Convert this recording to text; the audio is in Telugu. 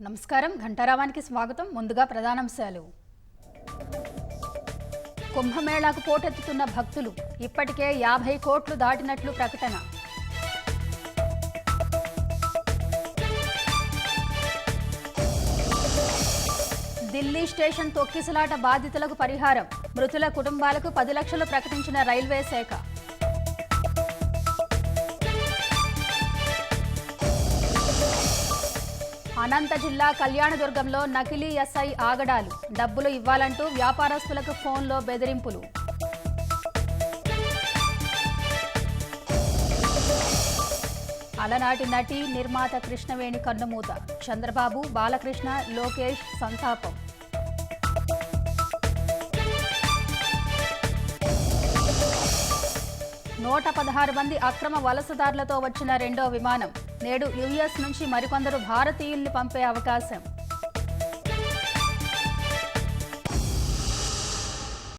నమస్కారం ఘంటారావానికి స్వాగతం. ముందుగా ప్రధానాంశాలు. కుంభమేళాకు పోటెత్తుతున్న భక్తులు, ఇప్పటికే 50 కోట్లు దాటినట్లు ప్రకటన. ఢిల్లీ స్టేషన్ తొక్కిసలాట బాధితులకు పరిహారం, మృతుల కుటుంబాలకు 10 లక్షలు ప్రకటించిన రైల్వే శాఖ. అనంత జిల్లా కళ్యాణదుర్గంలో నకిలీ ఎస్ఐ ఆగడాలు, డబ్బులు ఇవ్వాలంటూ వ్యాపారస్తులకు ఫోన్లో బెదిరింపులు. అలనాటి నటి నిర్మాత కృష్ణవేణి కన్నుమూత, చంద్రబాబు, బాలకృష్ణ, లోకేష్ సంతాపం. నూట 16 మంది అక్రమ వలసదారులతో వచ్చిన రెండో విమానం, నేడు యుఎస్ నుంచి మరికొందరు భారతీయుల్ని పంపే అవకాశం.